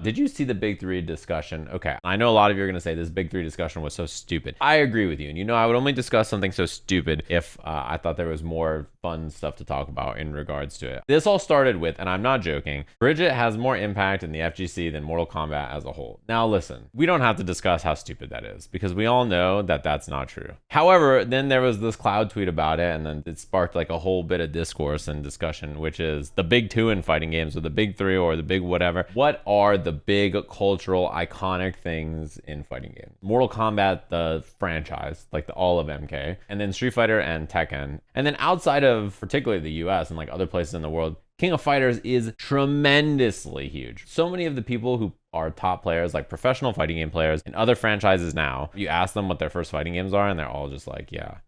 Did you see the big three discussion? Okay, I know a lot of you are going to say this big three discussion was so stupid. I agree with you. And you know, I would only discuss something so stupid if I thought there was more fun stuff to talk about in regards to it. This all started with, and I'm not joking, Bridget has more impact in the FGC than Mortal Kombat as a whole. Now listen, we don't have to discuss how stupid that is because we all know that that's not true. However, then there was this Cloud tweet about it, and then it sparked like a whole bit of discourse and discussion, which is the big two in fighting games, or the big three, or the big whatever. What are the big cultural iconic things in fighting games? Mortal Kombat, the franchise, like all of MK, and then Street Fighter and Tekken. And then outside of particularly the US and like other places in the world, King of Fighters is tremendously huge. So many of the people who are top players, like professional fighting game players in other franchises now, you ask them what their first fighting games are and they're all just like, yeah,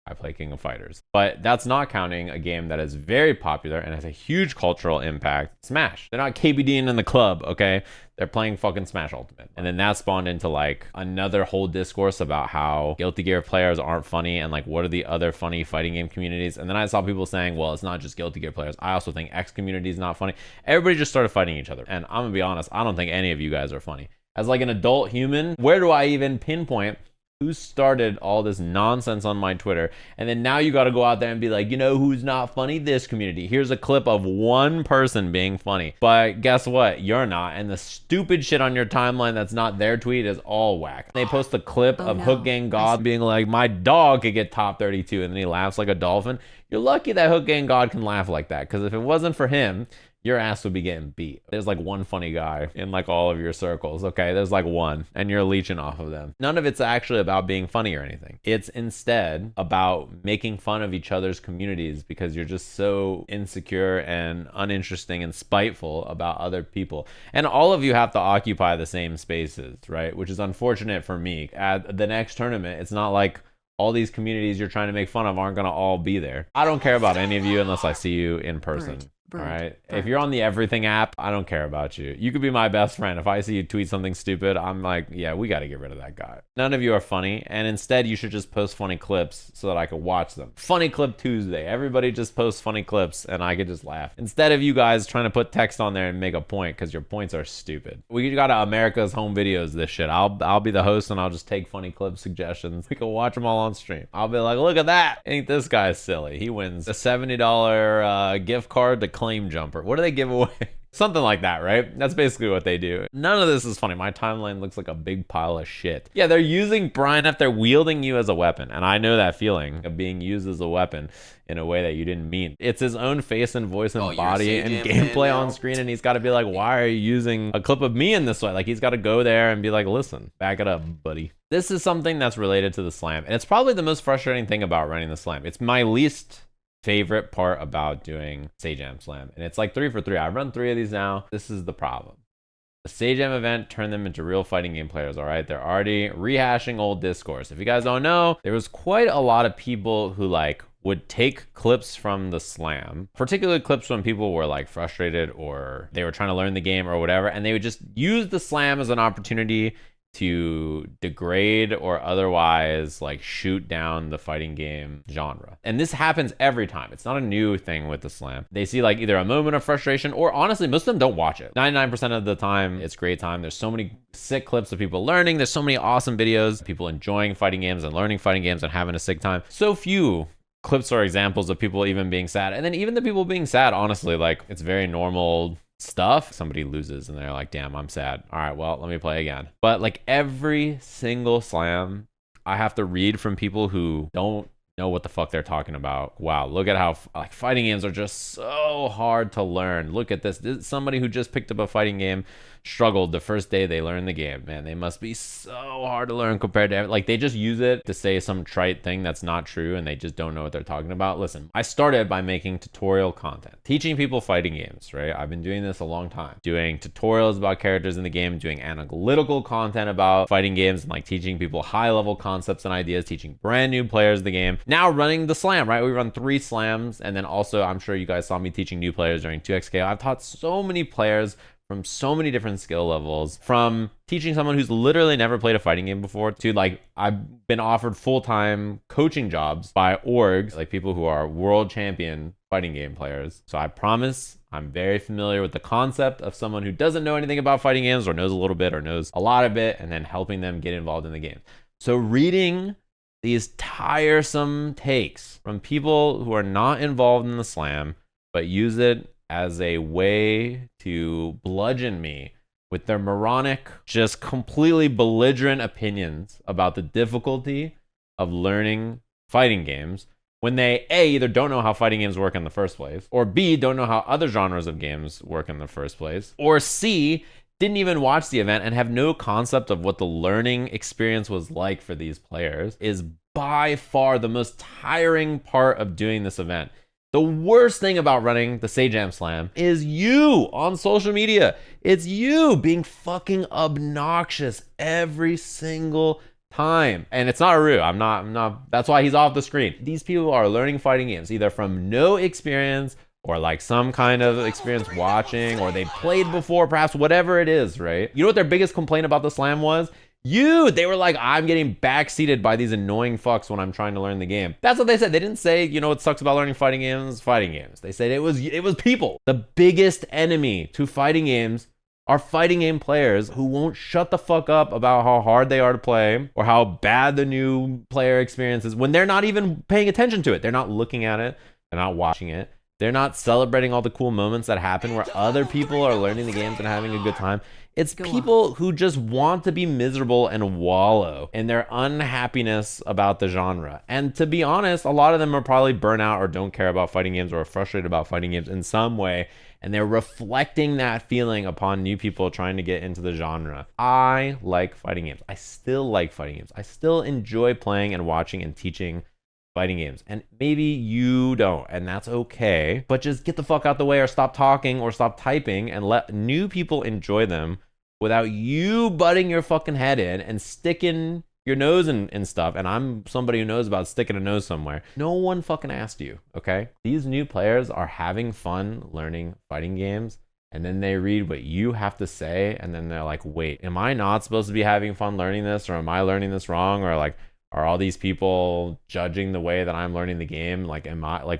I play King of Fighters. But that's not counting a game that is very popular and has a huge cultural impact, Smash. They're not KBDing in the club, okay? They're playing fucking Smash Ultimate. And then that spawned into like another whole discourse about how Guilty Gear players aren't funny and like what are the other funny fighting game communities. And then I saw people saying, well, it's not just Guilty Gear players. I also think X community is not funny. Everybody just started fighting each other. And I'm gonna be honest, I don't think any of you guys are funny. As like an adult human, where do I even pinpoint who started all this nonsense on my Twitter? And then now you got to go out there and be like, you know who's not funny? This community. Here's a clip of one person being funny. But guess what? You're not. And the stupid shit on your timeline that's not their tweet is all whack. They post a clip of Hook Gang God being like, my dog could get top 32. And then he laughs like a dolphin. You're lucky that Hook Gang God can laugh like that. Because if it wasn't for him, your ass would be getting beat. There's like one funny guy in like all of your circles, okay? There's like one, and you're leeching off of them. None of it's actually about being funny or anything. It's instead about making fun of each other's communities because you're just so insecure and uninteresting and spiteful about other people. And all of you have to occupy the same spaces, right? Which is unfortunate for me. At the next tournament, it's not like all these communities you're trying to make fun of aren't gonna all be there. I don't care about any of you unless I see you in person. All right. If you're on the Everything app, I don't care about you. You could be my best friend. If I see you tweet something stupid, I'm like, yeah, we got to get rid of that guy. None of you are funny. And instead, you should just post funny clips so that I could watch them. Funny Clip Tuesday. Everybody just posts funny clips and I could just laugh. Instead of you guys trying to put text on there and make a point because your points are stupid. We got America's Home Videos this shit. I'll be the host and I'll just take funny clip suggestions. We can watch them all on stream. I'll be like, look at that. Ain't this guy silly? He wins a $70 gift card to Claim Jumper. What do they give away? Something like that, right? That's basically what they do. None of this is funny. My timeline looks like a big pile of shit. Yeah, they're using Brian F. They're wielding you as a weapon. And I know that feeling of being used as a weapon in a way that you didn't mean. It's his own face and voice and body and gameplay on screen. And he's got to be like, why are you using a clip of me in this way? Like, he's got to go there and be like, listen, back it up, buddy. This is something that's related to the slam. And it's probably the most frustrating thing about running the slam. It's my least favorite part about doing Sajam Slam. And it's like 3 for 3. I've run 3 of these now. This is the problem. The Sajam event turned them into real fighting game players, all right? They're already rehashing old discourse. If you guys don't know, there was quite a lot of people who like would take clips from the slam, particularly clips when people were like frustrated or they were trying to learn the game or whatever, and they would just use the slam as an opportunity to degrade or otherwise like shoot down the fighting game genre. And this happens every time. It's not a new thing with the slam. They see like either a moment of frustration or honestly, most of them don't watch it. 99% of the time, it's great time. There's so many sick clips of people learning. There's so many awesome videos, people enjoying fighting games and learning fighting games and having a sick time. So few clips or examples of people even being sad. And then even the people being sad, honestly, like it's very normal stuff. Somebody loses and they're like, damn, I'm sad. All right, well, let me play again. But like every single slam, I have to read from people who don't know what the fuck they're talking about. Wow, look at how like fighting games are just so hard to learn. Look at this. This is somebody who just picked up a fighting game, struggled the first day they learned the game. Man, they must be so hard to learn compared to like they just use it to say some trite thing that's not true and they just don't know what they're talking about. Listen, I started by making tutorial content, teaching people fighting games, right? I've been doing this a long time, doing tutorials about characters in the game, doing analytical content about fighting games and like teaching people high level concepts and ideas, teaching brand new players the game. Now running the slam, right? We run 3 slams. And then also I'm sure you guys saw me teaching new players during 2XK. I've taught so many players from so many different skill levels, from teaching someone who's literally never played a fighting game before to like, I've been offered full-time coaching jobs by orgs, like people who are world champion fighting game players. So I promise I'm very familiar with the concept of someone who doesn't know anything about fighting games or knows a little bit or knows a lot of it, and then helping them get involved in the game. So reading these tiresome takes from people who are not involved in the slam, but use it as a way to bludgeon me with their moronic, just completely belligerent opinions about the difficulty of learning fighting games, when they A, either don't know how fighting games work in the first place, or B, don't know how other genres of games work in the first place, or C, didn't even watch the event and have no concept of what the learning experience was like for these players, is by far the most tiring part of doing this event. The worst thing about running the Sajam Slam is you on social media. It's you being fucking obnoxious every single time. And it's not Aru. I'm not, that's why he's off the screen. These people are learning fighting games either from no experience or like some kind of experience watching, or they played before, perhaps, whatever it is, right? You know what their biggest complaint about the slam was? They were like, I'm getting backseated by these annoying fucks when I'm trying to learn the game. That's what they said. They didn't say, you know what sucks about learning fighting games? Fighting games. They said it was people. The biggest enemy to fighting games are fighting game players who won't shut the fuck up about how hard they are to play or how bad the new player experience is when they're not even paying attention to it. They're not looking at it. They're not watching it. They're not celebrating all the cool moments that happen where other people are learning the games and having a good time. It's people who just want to be miserable and wallow in their unhappiness about the genre. And to be honest, a lot of them are probably burnt out or don't care about fighting games or are frustrated about fighting games in some way. And they're reflecting that feeling upon new people trying to get into the genre. I like fighting games. I still like fighting games. I still enjoy playing and watching and teaching fighting games. And maybe you don't, and that's okay. But just get the fuck out the way or stop talking or stop typing and let new people enjoy them without you butting your fucking head in and sticking your nose in stuff. And I'm somebody who knows about sticking a nose somewhere. No one fucking asked you, okay? These new players are having fun learning fighting games, and then they read what you have to say, and then they're like, wait, am I not supposed to be having fun learning this, or am I learning this wrong? Or like, are all these people judging the way that I'm learning the game? Like,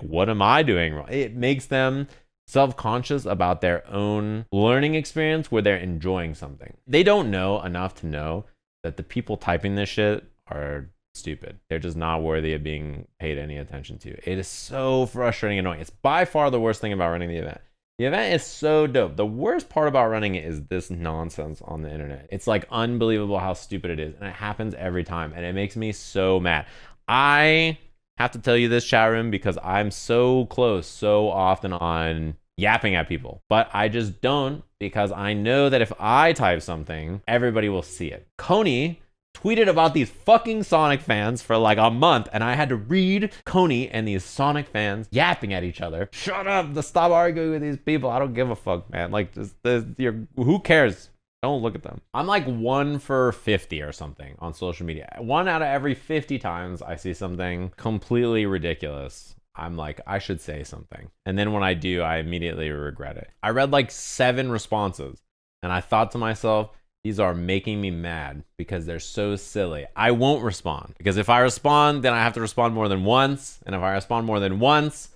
what am I doing wrong? It makes them self-conscious about their own learning experience where they're enjoying something. They don't know enough to know that the people typing this shit are stupid. They're just not worthy of being paid any attention to. It is so frustrating and annoying. It's by far the worst thing about running the event. The event is so dope. The worst part about running it is this nonsense on the internet. It's like unbelievable how stupid it is, and it happens every time, and it makes me so mad. I have to tell you this, chat room, because I'm so close so often on yapping at people, but I just don't, because I know that if I type something, everybody will see it. Coney tweeted about these fucking Sonic fans for like a month, and I had to read Coney and these Sonic fans yapping at each other. Shut up, stop arguing with these people. I don't give a fuck, man. Like, who cares? Don't look at them. I'm like 1 for 50 or something on social media. 1 out of every 50 times I see something completely ridiculous, I'm like, I should say something. And then when I do, I immediately regret it. I read like 7 responses, and I thought to myself, these are making me mad because they're so silly. I won't respond, because if I respond, then I have to respond more than once. And if I respond more than once,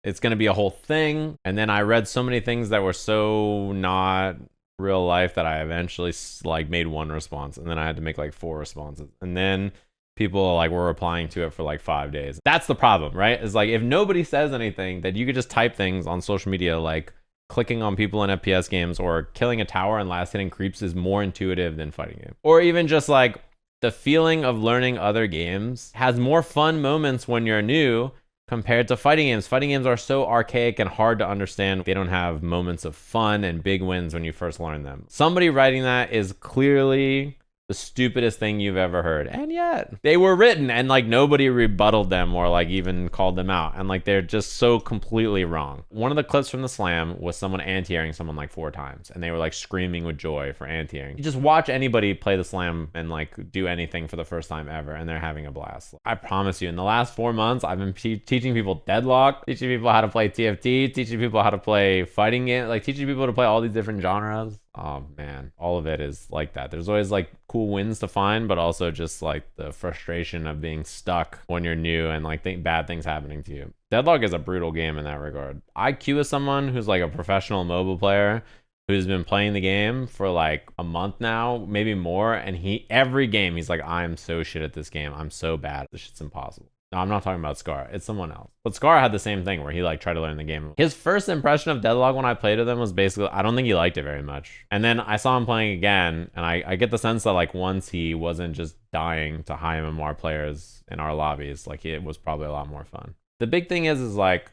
it's going to be a whole thing. And then I read so many things that were so not real life that I eventually like made 1 response, and then I had to make like 4 responses, and then people like were replying to it for like 5 days. That's the problem, right? It's like, if nobody says anything, that you could just type things on social media like clicking on people in FPS games or killing a tower and last hitting creeps is more intuitive than fighting game. Or even just like the feeling of learning other games has more fun moments when you're new compared to fighting games. Fighting games are so archaic and hard to understand. They don't have moments of fun and big wins when you first learn them. Somebody writing that is clearly The stupidest thing you've ever heard. And yet they were written and like nobody rebutted them or like even called them out. And like they're just so completely wrong. One of the clips from the slam was someone anti-airing someone like 4 times and they were like screaming with joy for anti-airing. You just watch anybody play the slam and like do anything for the first time ever and they're having a blast. I promise you, in the last 4 months, I've been teaching people deadlock, teaching people how to play TFT, teaching people how to play fighting games, like teaching people to play all these different genres. Oh man, all of it is like that. There's always like cool wins to find, but also just like the frustration of being stuck when you're new and like bad things happening to you. Deadlock is a brutal game in that regard. IQ is someone who's like a professional mobile player who's been playing the game for like a month now, maybe more, and every game he's like, I'm so shit at this game. I'm so bad. This shit's impossible. No, I'm not talking about Scar. It's someone else. But Scar had the same thing where he like tried to learn the game. His first impression of Deadlock when I played with him was basically, I don't think he liked it very much. And then I saw him playing again, and I get the sense that like once he wasn't just dying to high MMR players in our lobbies, like it was probably a lot more fun. The big thing is like,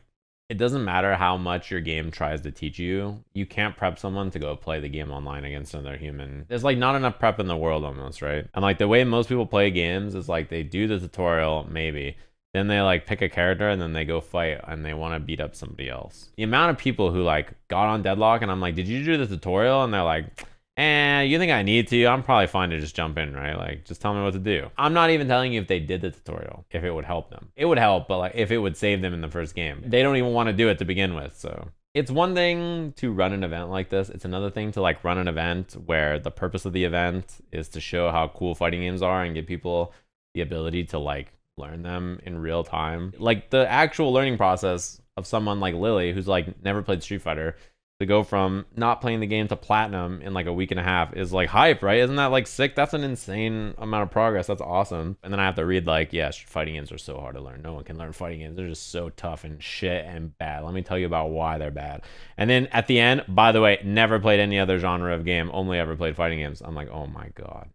it doesn't matter how much your game tries to teach you. You can't prep someone to go play the game online against another human. There's like not enough prep in the world almost, right? And like the way most people play games is like they do the tutorial, maybe. Then they like pick a character and then they go fight and they want to beat up somebody else. The amount of people who like got on Deadlock and I'm like, did you do the tutorial? And they're like, you think I need to? I'm probably fine to just jump in, right? Like, just tell me what to do. I'm not even telling you if they did the tutorial, if it would help them. It would help, but like if it would save them in the first game. They don't even want to do it to begin with, so. It's one thing to run an event like this. It's another thing to like run an event where the purpose of the event is to show how cool fighting games are and give people the ability to like learn them in real time. Like the actual learning process of someone like Lily, who's like never played Street Fighter, to go from not playing the game to platinum in like a week and a half is like hype, right? Isn't that like sick? That's an insane amount of progress. That's awesome. And then I have to read like, yes, fighting games are so hard to learn. No one can learn fighting games. They're just so tough and shit and bad. Let me tell you about why they're bad. And then at the end, by the way, never played any other genre of game, only ever played fighting games. I'm like, oh my God.